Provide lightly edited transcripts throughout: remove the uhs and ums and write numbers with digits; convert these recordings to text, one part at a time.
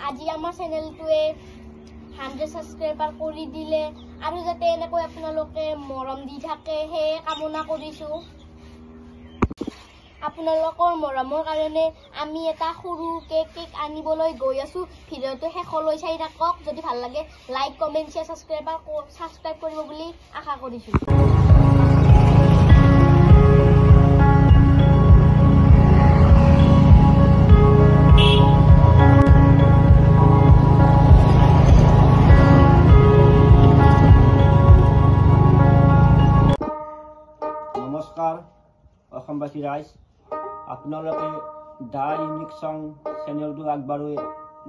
আজি আমাৰ চেনেলটোৱে 100 সাবস্ক্ৰাইবাৰ কৰি দিলে আৰু যাতে এনেকৈ আপোনালোকে মৰম দি থাকে হে কামনা কৰিছো। আপোনালোকৰ মৰমৰ কাৰণে আমি এটা সৰু কেক আনিবলৈ গৈ আছো। ভিডিঅ'টো শেষলৈ চাই থাকক। যদি ভাল লাগে লাইক কমেন্ট শেয়াৰ সাবস্ক্ৰাইব কৰিব বুলি আশা কৰিছো। নমস্কাৰ অসমবাসী ৰাইজ, আপোনালোকে দা ইউনিক সং চেনেলটো আগবাঢ়াই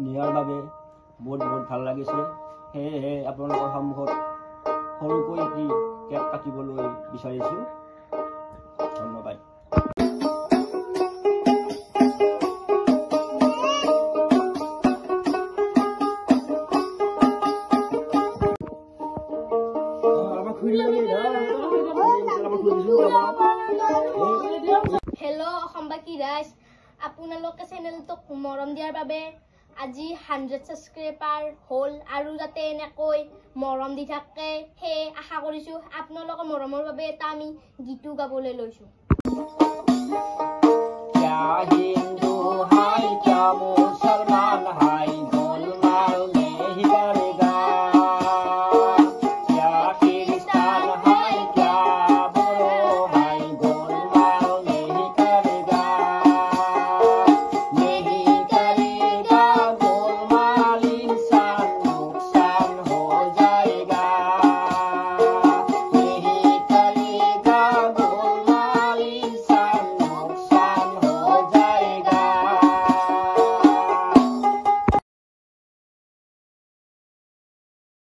নিয়াৰ বাবে বহুত ভাল লাগিছে। সেয়েহে আপোনালোকৰ সন্মুখত সৰুকৈ এটি কেক কাটিবলৈ বিচাৰিছোঁ। ধন্যবাদ। হেল্ল' অসমবাসী ৰাইজ, আপোনালোকে চেনেলটোক মৰম দিয়াৰ বাবে আজি 100 সাবস্ক্ৰাইবাৰ হ'ল আৰু যাতে এনেকৈ মৰম দি থাকে সেই আশা কৰিছো। আপোনালোকৰ মৰমৰ বাবে এটা আমি গীতো গাবলৈ লৈছো।